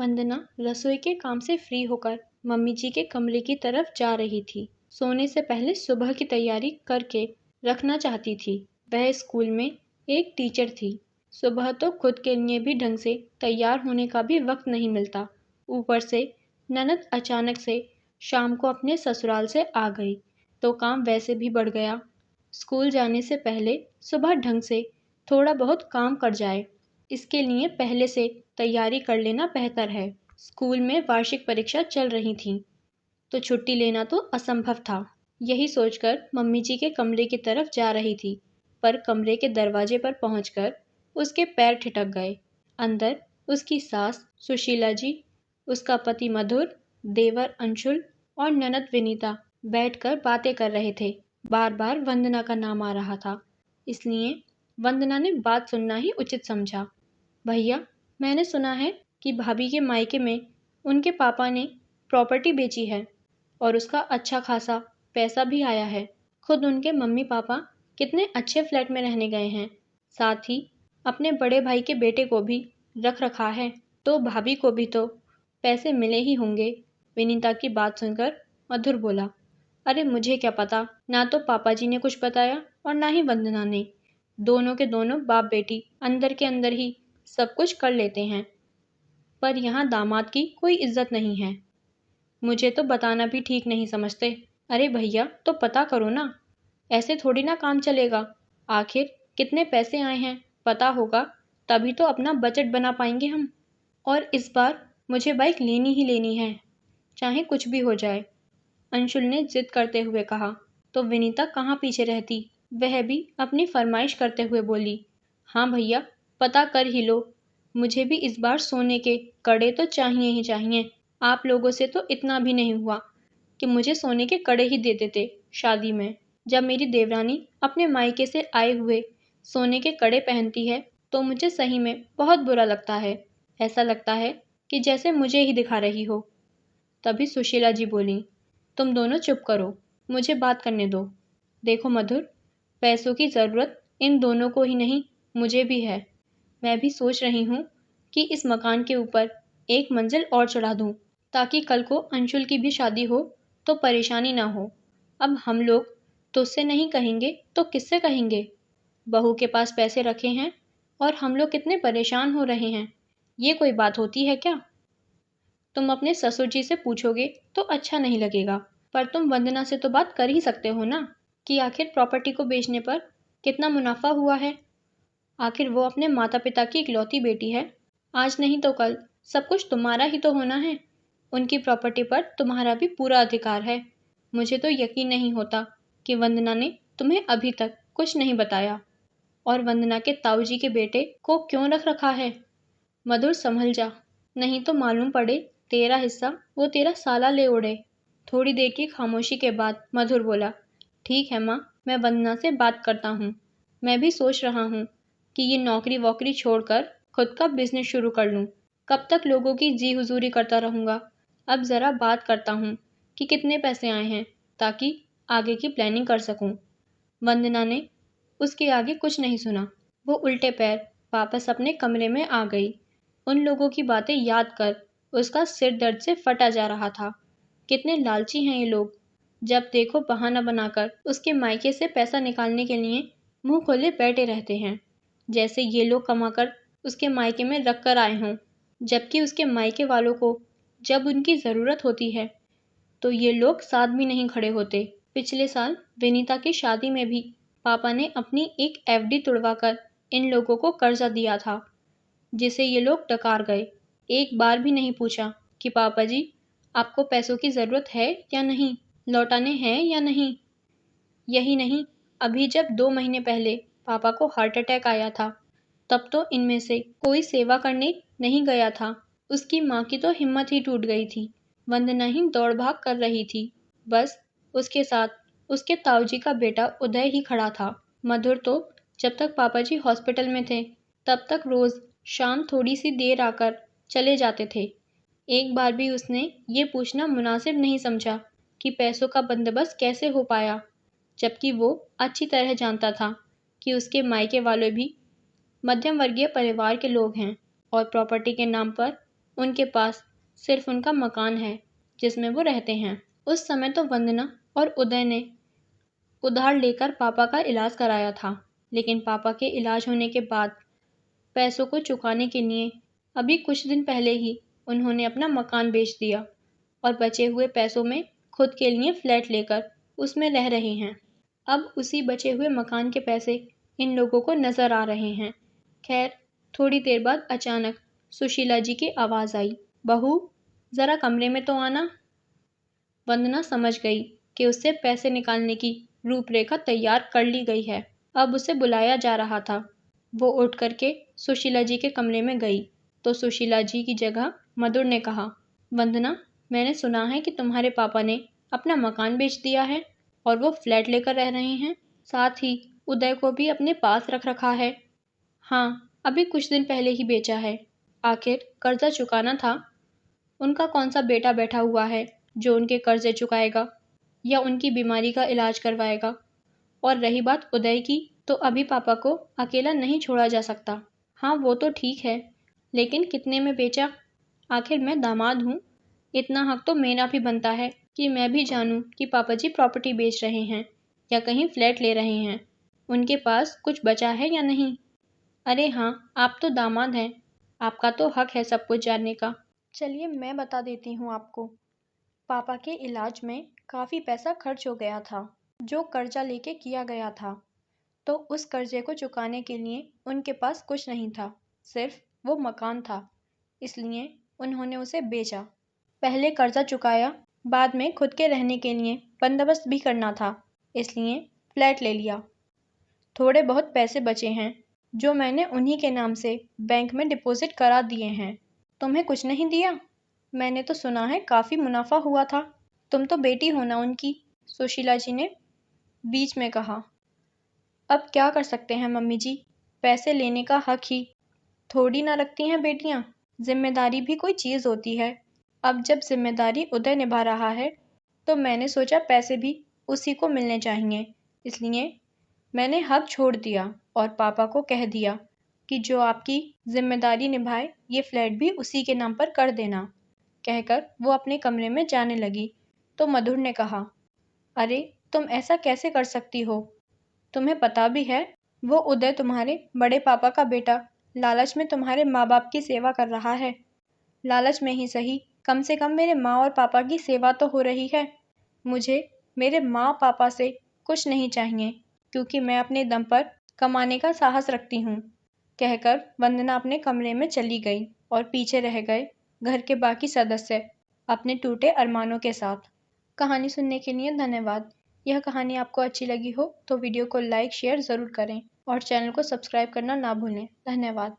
वंदना रसोई के काम से फ्री होकर मम्मी जी के कमरे की तरफ जा रही थी। सोने से पहले सुबह की तैयारी करके रखना चाहती थी। वह स्कूल में एक टीचर थी। सुबह तो खुद के लिए भी ढंग से तैयार होने का भी वक्त नहीं मिलता। ऊपर से ननद अचानक से शाम को अपने ससुराल से आ गई तो काम वैसे भी बढ़ गया। स्कूल जाने से पहले सुबह ढंग से थोड़ा बहुत काम कर जाए, इसके लिए पहले से तैयारी कर लेना बेहतर है। स्कूल में वार्षिक परीक्षा चल रही थी तो छुट्टी लेना तो असंभव था। यही सोचकर मम्मी जी के कमरे की तरफ जा रही थी, पर कमरे के दरवाजे पर पहुंचकर उसके पैर ठिठक गए। अंदर उसकी सास सुशीला जी, उसका पति मधुर, देवर अंशुल और ननद विनीता बैठकर बातें कर रहे थे। बार बार वंदना का नाम आ रहा था, इसलिए वंदना ने बात सुनना ही उचित समझा। भैया, मैंने सुना है कि भाभी के मायके में उनके पापा ने प्रॉपर्टी बेची है और उसका अच्छा खासा पैसा भी आया है। खुद उनके मम्मी पापा कितने अच्छे फ्लैट में रहने गए हैं, साथ ही अपने बड़े भाई के बेटे को भी रख रखा है, तो भाभी को भी तो पैसे मिले ही होंगे। विनीता की बात सुनकर मधुर बोला, अरे मुझे क्या पता, ना तो पापा जी ने कुछ बताया और ना ही वंदना ने। दोनों के दोनों बाप बेटी अंदर के अंदर ही सब कुछ कर लेते हैं, पर यहाँ दामाद की कोई इज्जत नहीं है। मुझे तो बताना भी ठीक नहीं समझते। अरे भैया, तो पता करो ना, ऐसे थोड़ी ना काम चलेगा। आखिर कितने पैसे आए हैं पता होगा, तभी तो अपना बजट बना पाएंगे हम। और इस बार मुझे बाइक लेनी ही लेनी है, चाहे कुछ भी हो जाए, अंशुल ने जिद करते हुए कहा। तो विनीता कहाँ पीछे रहती, वह भी अपनी फरमाइश करते हुए बोली, हाँ भैया, पता कर ही लो। मुझे भी इस बार सोने के कड़े तो चाहिए ही चाहिए। आप लोगों से तो इतना भी नहीं हुआ कि मुझे सोने के कड़े ही दे देते शादी में। जब मेरी देवरानी अपने मायके से आए हुए सोने के कड़े पहनती है तो मुझे सही में बहुत बुरा लगता है। ऐसा लगता है कि जैसे मुझे ही दिखा रही हो। तभी सुशीला जी बोली, तुम दोनों चुप करो, मुझे बात करने दो। देखो मधुर, पैसों की ज़रूरत इन दोनों को ही नहीं, मुझे भी है। मैं भी सोच रही हूँ कि इस मकान के ऊपर एक मंजिल और चढ़ा दूँ, ताकि कल को अंशुल की भी शादी हो तो परेशानी ना हो। अब हम लोग तुझसे नहीं कहेंगे तो किससे कहेंगे? बहू के पास पैसे रखे हैं और हम लोग कितने परेशान हो रहे हैं, ये कोई बात होती है क्या? तुम अपने ससुर जी से पूछोगे तो अच्छा नहीं लगेगा, पर तुम वंदना से तो बात कर ही सकते हो ना, कि आखिर प्रॉपर्टी को बेचने पर कितना मुनाफा हुआ है। आखिर वो अपने माता पिता की इकलौती बेटी है। आज नहीं तो कल सब कुछ तुम्हारा ही तो होना है। उनकी प्रॉपर्टी पर तुम्हारा भी पूरा अधिकार है। मुझे तो यकीन नहीं होता कि वंदना ने तुम्हें अभी तक कुछ नहीं बताया। और वंदना के ताऊजी के बेटे को क्यों रख रखा है? मधुर संभल जा, नहीं तो मालूम पड़े तेरा हिस्सा वो तेरा साला ले उड़े। थोड़ी देर की खामोशी के बाद मधुर बोला, ठीक है माँ, मैं वंदना से बात करता हूँ। मैं भी सोच रहा हूँ कि ये नौकरी वोकरी छोड़कर खुद का बिजनेस शुरू कर लूँ। कब तक लोगों की जी हुजूरी करता रहूँगा। अब ज़रा बात करता हूँ कि कितने पैसे आए हैं, ताकि आगे की प्लानिंग कर सकूँ। वंदना ने उसके आगे कुछ नहीं सुना। वो उल्टे पैर वापस अपने कमरे में आ गई। उन लोगों की बातें याद कर उसका सिर दर्द से फटा जा रहा था। कितने लालची हैं ये लोग, जब देखो बहाना बनाकर उसके मायके से पैसा निकालने के लिए मुंह खोले बैठे रहते हैं, जैसे ये लोग कमाकर उसके मायके में रख कर आए हों, जबकि उसके मायके वालों को जब उनकी ज़रूरत होती है तो ये लोग साथ भी नहीं खड़े होते। पिछले साल विनीता की शादी में भी पापा ने अपनी एक एफडी तुड़वाकर इन लोगों को कर्जा दिया था, जिसे ये लोग डकार गए। एक बार भी नहीं पूछा कि पापा जी, आपको पैसों की ज़रूरत है या नहीं, लौटाने हैं या नहीं। यही नहीं, अभी जब 2 महीने पहले पापा को हार्ट अटैक आया था, तब तो इनमें से कोई सेवा करने नहीं गया था। उसकी माँ की तो हिम्मत ही टूट गई थी। वंदना ही दौड़ भाग कर रही थी। बस उसके साथ उसके ताऊजी का बेटा उदय ही खड़ा था। मधुर तो जब तक पापा जी हॉस्पिटल में थे, तब तक रोज शाम थोड़ी सी देर आकर चले जाते थे। एक बार भी उसने ये पूछना मुनासिब नहीं समझा कि पैसों का बंदोबस्त कैसे हो पाया, जबकि वो अच्छी तरह जानता था कि उसके मायके वाले भी मध्यम वर्गीय परिवार के लोग हैं और प्रॉपर्टी के नाम पर उनके पास सिर्फ उनका मकान है जिसमें वो रहते हैं। उस समय तो वंदना और उदय ने उधार लेकर पापा का इलाज कराया था, लेकिन पापा के इलाज होने के बाद पैसों को चुकाने के लिए अभी कुछ दिन पहले ही उन्होंने अपना मकान बेच दिया और बचे हुए पैसों में खुद के लिए फ्लैट लेकर उसमें रह रहे हैं। अब उसी बचे हुए मकान के पैसे इन लोगों को नजर आ रहे हैं। खैर, थोड़ी देर बाद अचानक सुशीला जी की आवाज आई, बहू जरा कमरे में तो आना। वंदना समझ गई कि उससे पैसे निकालने की रूपरेखा तैयार कर ली गई है। अब उसे बुलाया जा रहा था। वो उठ करके सुशीला जी के कमरे में गई तो सुशीला जी की जगह मधुर ने कहा, वंदना, मैंने सुना है कि तुम्हारे पापा ने अपना मकान बेच दिया है और वो फ्लैट लेकर रह रहे हैं, साथ ही उदय को भी अपने पास रख रखा है। हाँ, अभी कुछ दिन पहले ही बेचा है। आखिर कर्जा चुकाना था। उनका कौन सा बेटा बैठा हुआ है जो उनके कर्जे चुकाएगा या उनकी बीमारी का इलाज करवाएगा। और रही बात उदय की, तो अभी पापा को अकेला नहीं छोड़ा जा सकता। हाँ, वो तो ठीक है, लेकिन कितने में बेचा? आखिर मैं दामाद हूँ, इतना हक तो मेरा भी बनता है कि मैं भी जानूँ कि पापा जी प्रॉपर्टी बेच रहे हैं या कहीं फ्लैट ले रहे हैं। उनके पास कुछ बचा है या नहीं? अरे हाँ, आप तो दामाद हैं, आपका तो हक है सब कुछ जानने का। चलिए मैं बता देती हूँ आपको। पापा के इलाज में काफ़ी पैसा खर्च हो गया था, जो कर्जा लेके किया गया था। तो उस कर्जे को चुकाने के लिए उनके पास कुछ नहीं था, सिर्फ वो मकान था। इसलिए उन्होंने उसे बेचा। पहले कर्जा चुकाया, बाद में खुद के रहने के लिए बंदोबस्त भी करना था, इसलिए फ्लैट ले लिया। थोड़े बहुत पैसे बचे हैं जो मैंने उन्हीं के नाम से बैंक में डिपॉजिट करा दिए हैं। तुम्हें कुछ नहीं दिया? मैंने तो सुना है काफ़ी मुनाफा हुआ था। तुम तो बेटी हो ना उनकी, सुशीला जी ने बीच में कहा। अब क्या कर सकते हैं मम्मी जी, पैसे लेने का हक ही थोड़ी ना रखती हैं बेटियां। जिम्मेदारी भी कोई चीज़ होती है। अब जब जिम्मेदारी उदय निभा रहा है तो मैंने सोचा पैसे भी उसी को मिलने चाहिए। इसलिए मैंने हक छोड़ दिया और पापा को कह दिया कि जो आपकी जिम्मेदारी निभाए ये फ्लैट भी उसी के नाम पर कर देना। कहकर वो अपने कमरे में जाने लगी तो मधुर ने कहा, अरे तुम ऐसा कैसे कर सकती हो? तुम्हें पता भी है वो उदय तुम्हारे बड़े पापा का बेटा लालच में तुम्हारे माँ बाप की सेवा कर रहा है। लालच में ही सही, कम से कम मेरे माँ और पापा की सेवा तो हो रही है। मुझे मेरे माँ पापा से कुछ नहीं चाहिए, क्योंकि मैं अपने दम पर कमाने का साहस रखती हूँ। कहकर वंदना अपने कमरे में चली गई और पीछे रह गए घर के बाकी सदस्य अपने टूटे अरमानों के साथ। कहानी सुनने के लिए धन्यवाद। यह कहानी आपको अच्छी लगी हो तो वीडियो को लाइक शेयर ज़रूर करें और चैनल को सब्सक्राइब करना ना भूलें। धन्यवाद।